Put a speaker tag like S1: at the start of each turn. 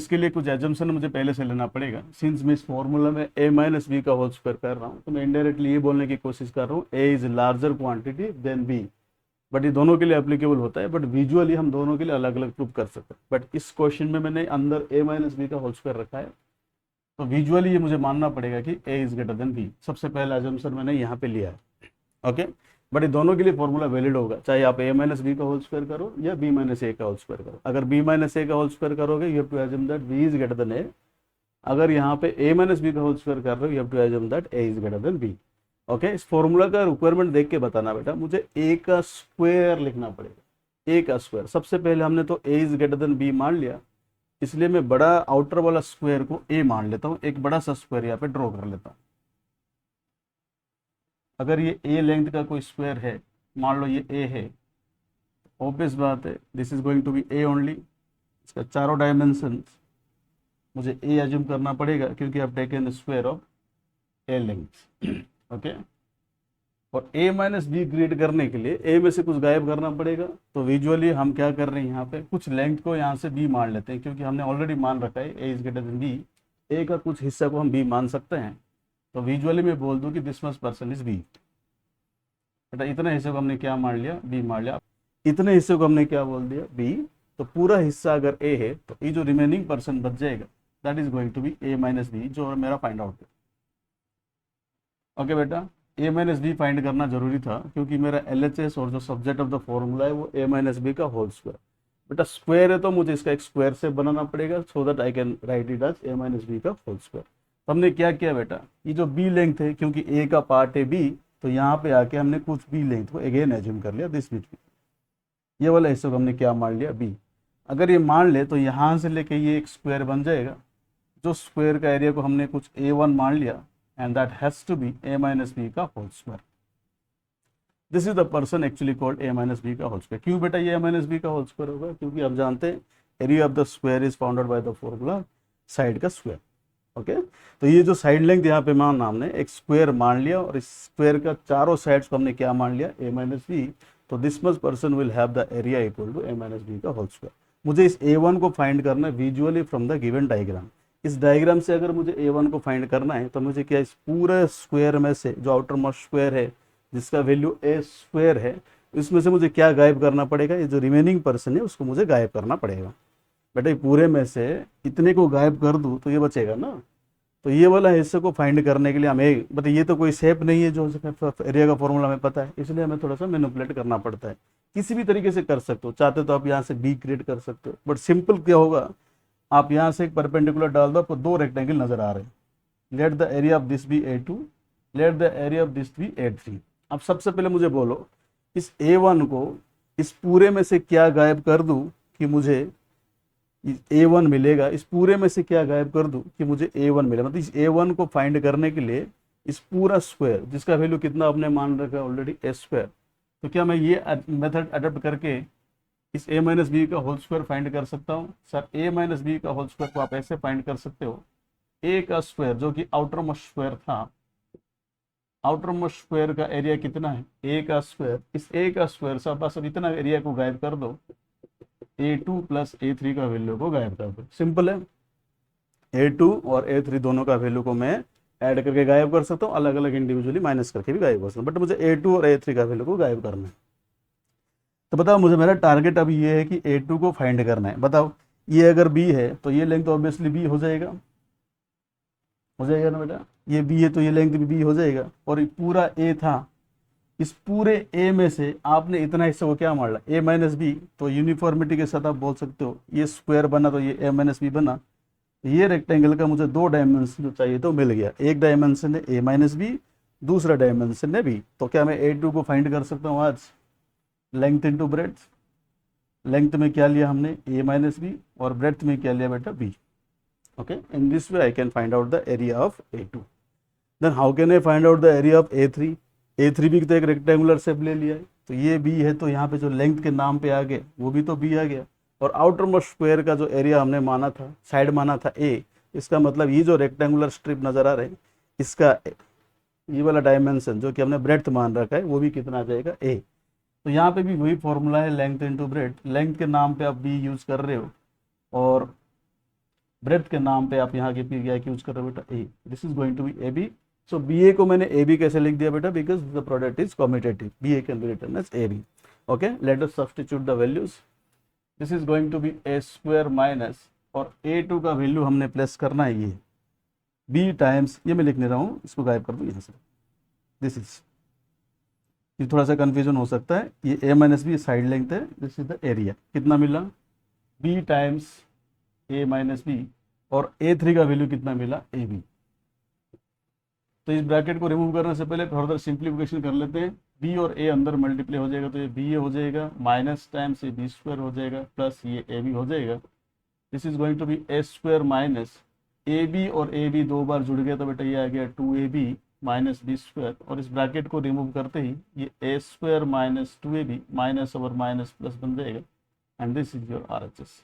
S1: इसके लिए कुछ एजम्पशन मुझे पहले से लेना पड़ेगा। सिंस मैं इस फॉर्मूला में a माइनस बी का होल स्क्वायर कर रहा हूँ, तो मैं इनडायरेक्टली ये बोलने की कोशिश कर रहा हूँ a is larger quantity than b। But ये दोनों के लिए एप्लीकेबल होता है, बट विजुअली हम दोनों के लिए अलग अलग प्रूव कर सकते हैं। बट इस क्वेश्चन में मैंने अंदर a माइनस बी का होल स्क्वायर रखा है, तो विजुअली ये मुझे मानना पड़ेगा कि a is greater than b। सबसे पहला एजम्पशन मैंने यहाँ पे लिया है। ओके, बट ये दोनों के लिए फॉर्मूला वैलिड होगा, चाहे आप a माइनस बी का होल स्क्वायर करो या b माइनस ए का होल स्क्वायर करो। अगर b माइनस ए का होल स्क्वायर करोगे, you have to assume that b is greater than a। अगर यहाँ पे a माइनस बी का होल स्क्वायर कर रहे हो, you have to assume that a is greater than b। Okay, इस फॉर्मूला का रिक्वायरमेंट देख के बताना बेटा। मुझे a का स्क्वायर लिखना पड़ेगा, a का स्क्वायर। सबसे पहले हमने तो a is greater than b मान लिया, इसलिए मैं बड़ा आउटर वाला स्क्वायर को a मान लेता हूँ। एक बड़ा सा स्क्वायर यहाँ पे ड्रॉ कर लेता हूँ। अगर ये a लेंथ का कोई स्क्वायर है, मान लो ये a है, ऑब्वियस बात है this is going to be a only. इसका चारों डायमेंशन मुझे a एज्यूम करना पड़ेगा, क्योंकि आप taken the square of a length. Okay, और a माइनस बी क्रिएट करने के लिए a में से कुछ गायब करना पड़ेगा। तो विजुअली हम क्या कर रहे हैं, यहाँ पे कुछ लेंथ को यहाँ से b मान लेते हैं, क्योंकि हमने ऑलरेडी मान रखा है a is greater than b। a का कुछ हिस्सा को हम b मान सकते हैं, तो विजुअली मैं बोल दूं कि this must person is b। बेटा इतने हिस्से को हमने क्या मान लिया, b मान लिया। इतने हिस्से को हमने क्या बोल दिया, b। तो पूरा हिस्सा अगर a है, तो ये जो रिमेनिंग पर्सन बच जाएगा that is going to be a minus B, जो मेरा फाइंड आउट है। ओके बेटा, a माइनस बी फाइंड करना जरूरी था, क्योंकि मेरा LHS और जो सब्जेक्ट ऑफ द फॉर्मूला है वो a माइनस बी का होल स्क्वायर। बेटा स्क्वायर है तो मुझे इसका एक स्क्वायर से बनाना पड़ेगा, so that I can write it as a minus B का होल स्क्वायर। तो हमने क्या किया बेटा, ये जो b लेंथ है, क्योंकि a का पार्ट है b, तो यहाँ पे आके हमने कुछ b लेंथ को अगेन एज्यूम कर लिया दिस बिटवीन। ये वाला हिस्सा को हमने क्या मान लिया, b। अगर ये मान ले तो यहाँ से लेके ये एक स्क्वायर बन जाएगा, जो स्क्वायर का एरिया को हमने कुछ a1 मान लिया, and that has to be a minus b का whole square. This is the person actually called a minus b का होल स्क्वायर। क्यों बेटा ये a minus b का होल स्क्वायर होगा, क्योंकि आप जानते हैं area of the square is founded by the formula side का स्क्वायर। ओके, तो ये जो साइड लेंथ यहाँ पे मान हमने एक स्क्वायर मान लिया, और इस स्क्वायर का चारों साइड्स को हमने क्या मान लिया, a minus b। तो this much person will have the area equal to a minus b का होल स्क्वायर। मुझे इस a1 को फाइंड करना है visually from the given diagram. इस डायग्राम से अगर मुझे a1 को फाइंड करना है, तो मुझे क्या इस पूरे स्क्वायर में से जो आउटर मोस्ट स्क्वायर है जिसका वैल्यू a स्क्वायर है, इसमें से मुझे क्या गायब करना पड़ेगा, ये जो रिमेनिंग पर्सन है उसको मुझे गायब करना पड़ेगा। बेटा पूरे में से इतने को गायब कर दूँ तो ये बचेगा ना। तो ये वाला हिस्से को फाइंड करने के लिए हमें, बट ये तो कोई शेप नहीं है जो एरिया का फॉर्मूला हमें पता है, इसलिए हमें थोड़ा सा मैनिपुलेट करना पड़ता है। किसी भी तरीके से कर सकते हो, चाहते तो आप यहाँ से b क्रिएट कर सकते हो, बट सिंपल क्या होगा, आप यहाँ से एक परपेंडिकुलर डाल दो, आपको दो रेक्टेंगल नजर आ रहे हैं। Let the area of this be a2, let the area of this be a3। अब सबसे पहले मुझे बोलो इस a1 को इस पूरे में से क्या गायब कर दूं कि मुझे a1 मिलेगा, इस पूरे में से क्या गायब कर दूं कि मुझे a1 मिले। मतलब इस a1 को फाइंड करने के लिए इस पूरा स्क्वायर जिसका वैल्यू कितना आपने मान रखा है ऑलरेडी a स्क्वायर, तो क्या मैं ये मेथड अडॉप्ट करके इस a माइनस बी का होल स्क्वायर फाइंड कर सकता हूँ? सर a माइनस बी का होल स्क्वायर को आप ऐसे फाइंड कर सकते हो, a का स्क्वायर जो कि आउटर मोस्ट स्क्वायर था, आउटर मोस्ट स्क्वायर का एरिया कितना है, a का स्क्वायर। इस a का स्क्वायर से बस अब इतना एरिया को गायब कर दो, a2 प्लस a3 का वैल्यू को गायब कर दो। सिंपल है, a2 और a3 दोनों का वैल्यू को मैं ऐड करके गायब कर सकता हूँ, अलग अलग इंडिविजुअली माइनस करके भी गायब कर सकता हूँ, बट मुझे a2 और a3 का वैल्यू को गायब करना है। तो बताओ मुझे, मेरा टारगेट अभी ये है कि a2 को फाइंड करना है। बताओ ये अगर b है तो ये लेंथ ऑब्वियसली b हो जाएगा, हो जाएगा ना बेटा, ये b है तो ये लेंथ भी b हो जाएगा। और पूरा a था, इस पूरे a में से आपने इतना हिस्सा को क्या मान लिया, a माइनस बी। तो यूनिफॉर्मिटी के साथ आप बोल सकते हो ये स्क्वायर बना तो ये a माइनस बी बना। ये रेक्टेंगल का मुझे दो डायमेंशन जो चाहिए तो मिल गया, एक डायमेंशन है a माइनस बी, दूसरा डायमेंशन है b। तो क्या मैं a2 को फाइंड कर सकता हूँ आज, लेंथ इंटू ब्रेड्थ। लेंथ में क्या लिया हमने a माइनस बी, और ब्रेड्थ में क्या लिया बेटा b। Okay, in this way I can find out the area of a2। Then how can I find out the area of a3? a3 भी तो एक रेक्टेंगुलर शेप ले लिया है, तो ये b है, तो यहाँ पे जो लेंथ के नाम पे आ गया वो भी तो b आ गया। और आउटर मोस्ट स्क्वायर का जो एरिया हमने माना था, साइड माना था a, इसका मतलब ये जो रेक्टेंगुलर स्ट्रिप नजर आ रहे हैं इसका ये वाला डायमेंशन जो कि हमने ब्रेड्थ मान रखा है वो भी कितना आ जाएगा a। तो यहाँ पे भी वही फॉर्मूला है, लेंथ इंटू ब्रेड्थ। लेंथ के नाम पे आप b यूज कर रहे हो, और ब्रेथ के नाम पे आप यहाँ के पी क्या यूज कर रहे हो बेटा, ए, this is going to be A B. So B A को मैंने ए बी कैसे लिख दिया बेटा, because the product is commutative, B A can be written as A B. Okay, let us substitute the values. This is going to be A square minus, और A two का value हमने place करना है ये B times, ये मैं लिख नहीं रहा हूँ, इसको गायब कर दूँ यहाँ से, दिस इज, ये थोड़ा सा कंफ्यूजन हो सकता है, ये ए माइनस बी साइड लेंथ है, दिस इज द एरिया, कितना मिला बी टाइम्स ए माइनस बी, और ए थ्री का वैल्यू कितना मिला ए बी। तो इस ब्रैकेट को रिमूव करने से पहले फर्दर सिंप्लीफिकेशन कर लेते हैं, बी और ए अंदर मल्टीप्लाई हो जाएगा तो ये बी ए हो जाएगा, माइनस टाइम्स ये बी स्क्वायर हो जाएगा, प्लस ये ए बी हो जाएगा। This is going to be A square minus A B, और ए बी दो बार जुड़ गया तो बेटा ये आ गया 2ab माइनस बी स्क्वायर, और इस ब्रैकेट को रिमूव करते ही ये ए स्क्वायर माइनस 2ab माइनस और माइनस प्लस बन जाएगा, and this is your RHS।